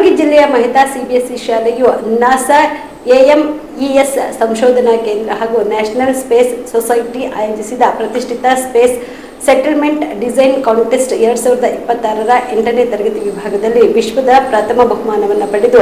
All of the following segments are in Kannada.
ಕಲಬುರಗಿ ಜಿಲ್ಲೆಯ ಮೆಹ್ತಾ ಸಿಬಿಎಸ್ಇ ಶಾಲೆಯು ನಾಸಾ AMES ಸಂಶೋಧನಾ ಕೇಂದ್ರ ಹಾಗೂ ನ್ಯಾಷನಲ್ ಸ್ಪೇಸ್ ಸೊಸೈಟಿ ಆಯೋಜಿಸಿದ ಪ್ರತಿಷ್ಠಿತ ಸ್ಪೇಸ್ ಸೆಟಲ್ಮೆಂಟ್ ಡಿಸೈನ್ ಕಾಂಟೆಸ್ಟ್ 2026ರ 8ನೇ ತರಗತಿ ವಿಭಾಗದಲ್ಲಿ ವಿಶ್ವದ ಪ್ರಥಮ ಬಹುಮಾನವನ್ನು ಪಡೆದು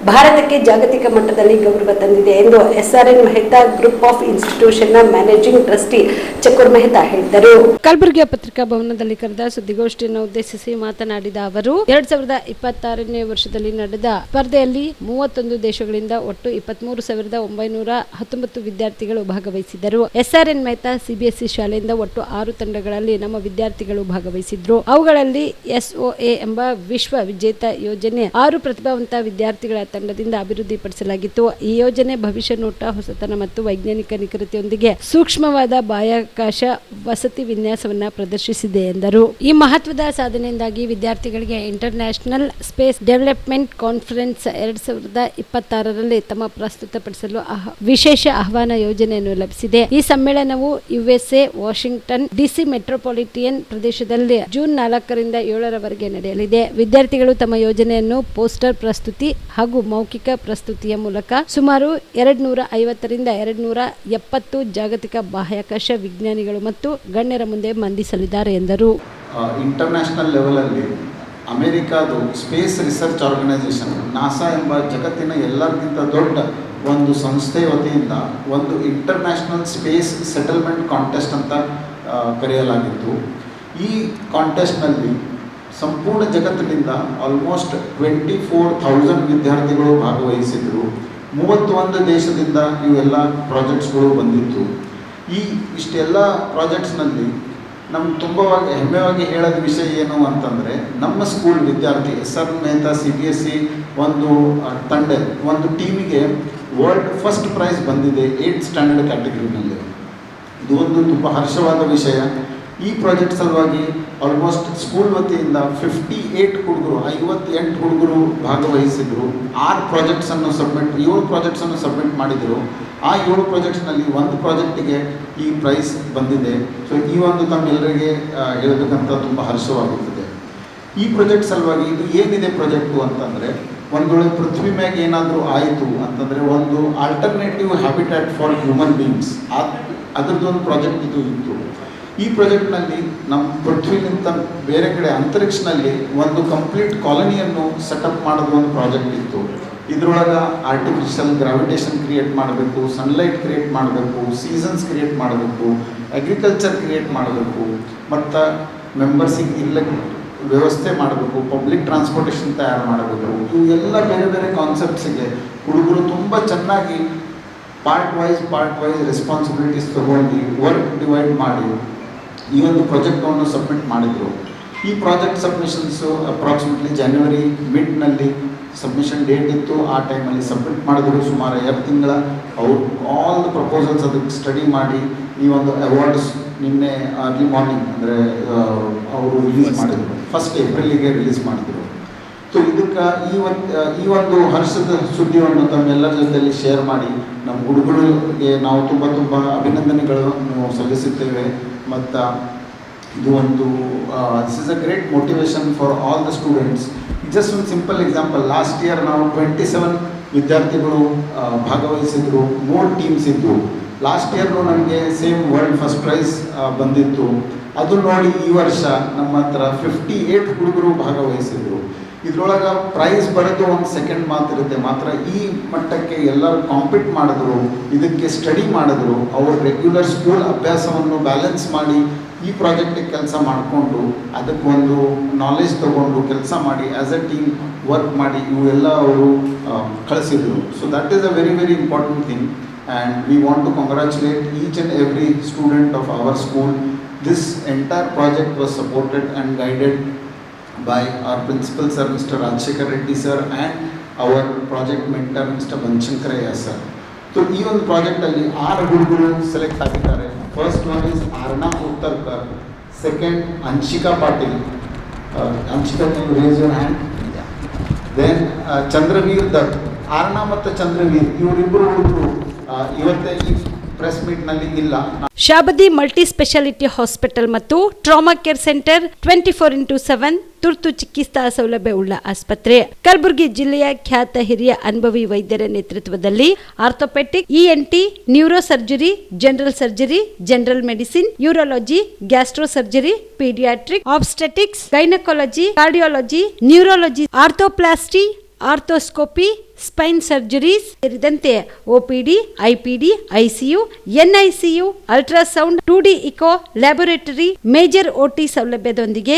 ಭಾರತಕ್ಕೆ ಜಾಗತಿಕ ಮಟ್ಟದಲ್ಲಿ ಗೌರವ ತಂದಿದೆ ಎಂದು SRN ಮೆಹ್ತಾ ಗ್ರೂಪ್ ಆಫ್ ಇನ್ಸ್ಟಿಟ್ಯೂಷನ್ನ ಮ್ಯಾನೇಜಿಂಗ್ ಟ್ರಸ್ಟಿ ಚಕೂರ್ ಮೆಹ್ತಾ ಹೇಳಿದರು. ಕಲಬುರಗಿಯ ಪತ್ರಿಕಾ ಭವನದಲ್ಲಿ ಕರೆದ ಸುದ್ದಿಗೋಷ್ಠಿಯನ್ನು ಉದ್ದೇಶಿಸಿ ಮಾತನಾಡಿದ ಅವರು 2026ನೇ ವರ್ಷದಲ್ಲಿ ನಡೆದ ಸ್ಪರ್ಧೆಯಲ್ಲಿ 31 ದೇಶಗಳಿಂದ ಒಟ್ಟು 23,919 ವಿದ್ಯಾರ್ಥಿಗಳು ಭಾಗವಹಿಸಿದ್ದರು. SRN ಮೆಹ್ತಾ ಸಿಬಿಎಸ್ಇ ಶಾಲೆಯಿಂದ ಒಟ್ಟು 6 ತಂಡಗಳಲ್ಲಿ ನಮ್ಮ ವಿದ್ಯಾರ್ಥಿಗಳು ಭಾಗವಹಿಸಿದ್ರು. ಅವುಗಳಲ್ಲಿ SOA ಎಂಬ ವಿಶ್ವ ವಿಜೇತ ಯೋಜನೆ 6 ಪ್ರತಿಭಾವಂತ ವಿದ್ಯಾರ್ಥಿಗಳ ತಂಡದಿಂದ ಅಭಿವೃದ್ಧಿಪಡಿಸಲಾಗಿತ್ತು. ಈ ಯೋಜನೆ ಭವಿಷ್ಯ ನೋಟ, ಹೊಸತನ ಮತ್ತು ವೈಜ್ಞಾನಿಕ ನಿಖರತೆಯೊಂದಿಗೆ ಸೂಕ್ಷ್ಮವಾದ ಬಾಹ್ಯಾಕಾಶ ವಸತಿ ವಿನ್ಯಾಸವನ್ನ ಪ್ರದರ್ಶಿಸಿದೆ ಎಂದರು. ಈ ಮಹತ್ವದ ಸಾಧನೆಯಿಂದಾಗಿ ವಿದ್ಯಾರ್ಥಿಗಳಿಗೆ ಇಂಟರ್ನ್ಯಾಷನಲ್ ಸ್ಪೇಸ್ ಡೆವಲಪ್ಮೆಂಟ್ ಕಾನ್ಫರೆನ್ಸ್ 2026ರಲ್ಲಿ ತಮ್ಮ ಪ್ರಸ್ತುತಪಡಿಸಲು ವಿಶೇಷ ಆಹ್ವಾನ ಯೋಜನೆಯನ್ನು ಲಭಿಸಿದೆ. ಈ ಸಮ್ಮೇಳನವು USA ವಾಷಿಂಗ್ಟನ್ DC ಮೆಟ್ರೋಪಾಲಿಟಿಯನ್ ಪ್ರದೇಶದಲ್ಲಿ ಜೂನ್ 4ರಿಂದ 7ರವರೆಗೆ ನಡೆಯಲಿದೆ. ವಿದ್ಯಾರ್ಥಿಗಳು ತಮ್ಮ ಯೋಜನೆಯನ್ನು ಪೋಸ್ಟರ್ ಪ್ರಸ್ತುತಿ ಹಾಗೂ ಮೌಖಿಕ ಪ್ರಸ್ತುತಿಯ ಮೂಲಕ ಸುಮಾರು 250ರಿಂದ 270 ಜಾಗತಿಕ ಬಾಹ್ಯಾಕಾಶ ವಿಜ್ಞಾನಿಗಳು ಮತ್ತು ಗಣ್ಯರ ಮುಂದೆ ಮಂಡಿಸಲಿದ್ದಾರೆ ಎಂದರು. ಇಂಟರ್ನ್ಯಾಷನಲ್ ಲೆವೆಲ್ ಅಲ್ಲಿ ಅಮೆರಿಕಾದು ಸ್ಪೇಸ್ ರಿಸರ್ಚ್ ಆರ್ಗನೈಸೇಷನ್ ನಾಸಾ ಎಂಬ ಜಗತ್ತಿನ ಎಲ್ಲರಿಗಿಂತ ದೊಡ್ಡ ಒಂದು ಸಂಸ್ಥೆ ವತಿಯಿಂದ ಒಂದು ಇಂಟರ್ನ್ಯಾಷನಲ್ ಸ್ಪೇಸ್ ಸೆಟಲ್ಮೆಂಟ್ ಕಾಂಟೆಸ್ಟ್ ಅಂತ ಕರೆಯಲಾಗಿತ್ತು. ಈ ಕಾಂಟೆಸ್ಟ್ನಲ್ಲಿ ಸಂಪೂರ್ಣ ಜಗತ್ತಿನಿಂದ ಆಲ್ಮೋಸ್ಟ್ 24,000 ವಿದ್ಯಾರ್ಥಿಗಳು ಭಾಗವಹಿಸಿದರು. 31 ದೇಶದಿಂದ ಇವೆಲ್ಲ ಪ್ರಾಜೆಕ್ಟ್ಸ್ಗಳು ಬಂದಿತ್ತು. ಇಷ್ಟೆಲ್ಲ ಪ್ರಾಜೆಕ್ಟ್ಸ್ನಲ್ಲಿ ನಮ್ಗೆ ತುಂಬ ಹೆಮ್ಮೆಯಾಗಿ ಹೇಳೋದ ವಿಷಯ ಏನು ಅಂತಂದರೆ, ನಮ್ಮ ಸ್ಕೂಲ್ ವಿದ್ಯಾರ್ಥಿ SRN ಮೆಹ್ತಾ CBSE ಒಂದು ಟೀಮಿಗೆ ವರ್ಲ್ಡ್ ಫಸ್ಟ್ ಪ್ರೈಸ್ ಬಂದಿದೆ 8th ಸ್ಟ್ಯಾಂಡರ್ಡ್ ಕ್ಯಾಟಗರಿನಲ್ಲಿ. ಇದು ಒಂದು ತುಂಬ ಹರ್ಷವಾದ ವಿಷಯ. ಈ ಪ್ರಾಜೆಕ್ಟ್ ಸಲುವಾಗಿ ಆಲ್ಮೋಸ್ಟ್ ಸ್ಕೂಲ್ ವತಿಯಿಂದ 58 ಹುಡುಗರು ಭಾಗವಹಿಸಿದರು. 7 ಪ್ರಾಜೆಕ್ಟ್ಸನ್ನು ಸಬ್ಮಿಟ್ ಮಾಡಿದರು. ಆ 7 ಪ್ರಾಜೆಕ್ಟ್ಸ್ನಲ್ಲಿ ಒಂದು ಪ್ರಾಜೆಕ್ಟಿಗೆ ಈ ಪ್ರೈಸ್ ಬಂದಿದೆ. ಸೊ ಈ ಒಂದು ತಮ್ಮೆಲ್ಲರಿಗೆ ಹೇಳಬೇಕಂತ ತುಂಬ ಹರ್ಷವಾಗುತ್ತದೆ. ಈ ಪ್ರಾಜೆಕ್ಟ್ ಸಲುವಾಗಿ ಇದು ಏನಿದೆ ಪ್ರಾಜೆಕ್ಟು ಅಂತಂದರೆ, ಒಂದು ವೇಳೆ ಪೃಥ್ವಿ ಮ್ಯಾಗ ಏನಾದರೂ ಆಯಿತು ಅಂತಂದರೆ ಒಂದು alternative habitat for human beings ಅದರದ್ದೊಂದು ಪ್ರಾಜೆಕ್ಟ್ ಇದು ಇತ್ತು. ಈ ಪ್ರಾಜೆಕ್ಟ್ನಲ್ಲಿ ನಮ್ಮ ಪೃಥ್ವಿಗಿಂತ ಬೇರೆ ಕಡೆ ಅಂತರಿಕ್ಷನಲ್ಲಿ ಒಂದು ಕಂಪ್ಲೀಟ್ ಕಾಲನಿಯನ್ನು ಸೆಟಪ್ ಮಾಡೋದು ಒಂದು ಪ್ರಾಜೆಕ್ಟ್ ಇತ್ತು. ಇದರೊಳಗೆ ಆರ್ಟಿಫಿಷಿಯಲ್ ಗ್ರಾವಿಟೇಷನ್ ಕ್ರಿಯೇಟ್ ಮಾಡಬೇಕು, ಸನ್ಲೈಟ್ ಕ್ರಿಯೇಟ್ ಮಾಡಬೇಕು, ಸೀಸನ್ಸ್ ಕ್ರಿಯೇಟ್ ಮಾಡಬೇಕು, ಅಗ್ರಿಕಲ್ಚರ್ ಕ್ರಿಯೇಟ್ ಮಾಡಬೇಕು, ಮತ್ತು ಮೆಂಬರ್ಸಿಗೆ ಇರ್ಲಿಕ್ಕೆ ವ್ಯವಸ್ಥೆ ಮಾಡಬೇಕು, ಪಬ್ಲಿಕ್ ಟ್ರಾನ್ಸ್ಪೋರ್ಟೇಷನ್ ತಯಾರು ಮಾಡಬೇಕು. ಇವೆಲ್ಲ ಬೇರೆ ಬೇರೆ ಕಾನ್ಸೆಪ್ಟ್ಸಿಗೆ ಹುಡುಗರು ತುಂಬ ಚೆನ್ನಾಗಿ ಪಾರ್ಟ್ ವೈಸ್ ರೆಸ್ಪಾನ್ಸಿಬಿಲಿಟೀಸ್ ತಗೊಂಡು ವರ್ಕ್ ಡಿವೈಡ್ ಮಾಡಿ ಈ ಒಂದು ಪ್ರಾಜೆಕ್ಟನ್ನು ಸಬ್ಮಿಟ್ ಮಾಡಿದರು. ಈ ಪ್ರಾಜೆಕ್ಟ್ ಸಬ್ಮಿಷನ್ಸು ಅಪ್ರಾಕ್ಸಿಮೇಟ್ಲಿ ಜನವರಿ ಮಿಡ್ನಲ್ಲಿ ಸಬ್ಮಿಷನ್ ಡೇಟ್ ಇತ್ತು. ಆ ಟೈಮಲ್ಲಿ ಸಬ್ಮಿಟ್ ಮಾಡಿದ್ರು. ಸುಮಾರು 2 ತಿಂಗಳ ಅವ್ರು ಆಲ್ ದ ಪ್ರಪೋಸಲ್ಸ್ ಅದಕ್ಕೆ ಸ್ಟಡಿ ಮಾಡಿ ಈ ಒಂದು ಅವಾರ್ಡ್ಸ್ ನಿನ್ನೆ ಅರ್ಲಿ ಮಾರ್ನಿಂಗ್ ಅಂದರೆ ಅವರು ರಿಲೀಸ್ ಮಾಡಿದರು. 1 ಏಪ್ರಿಲಿಗೆ ರಿಲೀಸ್ ಮಾಡಿದರು. ಸೊ ಇದಕ್ಕೆ ಈ ಒಂದು ಹರ್ಷದ ಸುದ್ದಿಯನ್ನು ತಮ್ಮೆಲ್ಲರ ಜೊತೆಯಲ್ಲಿ ಶೇರ್ ಮಾಡಿ ನಮ್ಮ ಹುಡುಗರಿಗೆ ನಾವು ತುಂಬ ಅಭಿನಂದನೆಗಳನ್ನು ಸಲ್ಲಿಸುತ್ತೇವೆ. ಮತ್ತು ಇದು ಒಂದು this is a great motivation for all the students. Just ಒಂದು ಸಿಂಪಲ್ ಎಕ್ಸಾಂಪಲ್, ಲಾಸ್ಟ್ ಇಯರ್ ನಾವು 27 ವಿದ್ಯಾರ್ಥಿಗಳು ಭಾಗವಹಿಸಿದ್ರು. 3 ಟೀಮ್ಸ್ ಇದ್ದು. ಲಾಸ್ಟ್ ಇಯರ್ನು ನನಗೆ ಸೇಮ್ ವರ್ಲ್ಡ್ ಫಸ್ಟ್ ಪ್ರೈಸ್ ಬಂದಿತ್ತು. ಅದು ನೋಡಿ ಈ ವರ್ಷ ನಮ್ಮ ಹತ್ರ 58 ಹುಡುಗರು ಭಾಗವಹಿಸಿದ್ರು. ಇದರೊಳಗೆ ಪ್ರೈಸ್ ಬರೋದು ಒಂದು ಸೆಕೆಂಡ್ ಮಾತಿರುತ್ತೆ. ಮಾತ್ರ ಈ ಮಟ್ಟಕ್ಕೆ ಎಲ್ಲರೂ ಕಾಂಪೀಟ್ ಮಾಡಿದ್ರು, ಇದಕ್ಕೆ ಸ್ಟಡಿ ಮಾಡಿದ್ರು. ಅವರು ರೆಗ್ಯುಲರ್ ಸ್ಕೂಲ್ ಅಭ್ಯಾಸವನ್ನು ಬ್ಯಾಲೆನ್ಸ್ ಮಾಡಿ ಈ ಪ್ರಾಜೆಕ್ಟಿಗೆ ಕೆಲಸ ಮಾಡಿಕೊಂಡು ಅದಕ್ಕೊಂದು ನಾಲೆಜ್ ತೊಗೊಂಡು ಕೆಲಸ ಮಾಡಿ ಆ್ಯಸ್ ಎ ಟೀಮ್ ವರ್ಕ್ ಮಾಡಿ ಇವೆಲ್ಲ ಅವರು ಕಳಿಸಿದ್ರು. So that is a very very important thing. And we want to congratulate each and every student of our school. This entire project was supported and guided by our principal sir, Mr. Rajshekhar Reddy sir, and our project mentor, Mr. Banshankaraya sir. So ಈ ಒಂದು ಪ್ರಾಜೆಕ್ಟಲ್ಲಿ 6 ಹುಡುಗರು ಸೆಲೆಕ್ಟ್ ಆಗಿದ್ದಾರೆ. First one is Aarna Uttarkar, second Anshika Patil. Anshika, ನೀವು raise your hand. Then Chandraveer Dutt. Aarna ಮತ್ತು ಚಂದ್ರವೀರ್ ಇವರಿಬ್ಬರು ಹುಡುಗರು ಇವತ್ತೇ ಈ ಪ್ರೆಸ್ ಮೀಟ್ನಲ್ಲಿ ಇಲ್ಲ. ಶಾಬದಿ ಮಲ್ಟಿ ಸ್ಪೆಷಾಲಿಟಿ ಹಾಸ್ಪಿಟಲ್ ಮತ್ತು ಟ್ರಾಮಾ ಕೇರ್ ಸೆಂಟರ್ 24x7 ತುರ್ತು ಚಿಕಿತ್ಸಾ ಸೌಲಭ್ಯ ಉಳ್ಳ ಆಸ್ಪತ್ರೆ. ಕಲಬುರಗಿ ಜಿಲ್ಲೆಯ ಖ್ಯಾತ ಹಿರಿಯ ಅನುಭವಿ ವೈದ್ಯರ ನೇತೃತ್ವದಲ್ಲಿ orthopaedic, ENT, neuro surgery, general surgery, general medicine, urology, gastro surgery, paediatric, obstetrics, gynaecology, cardiology, neurology, arthroplasty, arthroscopy, spine surgeries ಸೇರಿದಂತೆ OPD, IPD, ICU, NICU, ultrasound, 2D echo, laboratory, major OT ಸೌಲಭ್ಯದೊಂದಿಗೆ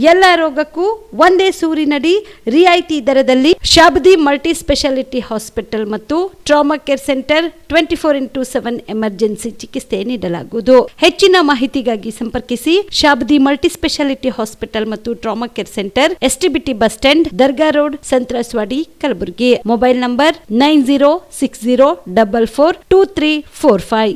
ಎಲ್ಲ ರೋಗಕ್ಕೂ ಒಂದೇ ಸೂರಿನಡಿ ರಿಯಾಯಿತಿ ದರದಲ್ಲಿ ಶಾಬದಿ ಮಲ್ಟಿ ಸ್ಪೆಷಾಲಿಟಿ ಹಾಸ್ಪಿಟಲ್ ಮತ್ತು trauma care centre 24x7 emergency ಚಿಕಿತ್ಸೆ ನೀಡಲಾಗುವುದು. ಹೆಚ್ಚಿನ ಮಾಹಿತಿಗಾಗಿ ಸಂಪರ್ಕಿಸಿ ಶಾಬದಿ ಮಲ್ಟಿ ಸ್ಪೆಷಾಲಿಟಿ ಹಾಸ್ಪಿಟಲ್ ಮತ್ತು trauma care centre, STBT bus stand, Dargah road, ಸಂತ್ರಸ್ವಾಡಿ, Kalaburagi. Mobile number 9060442345.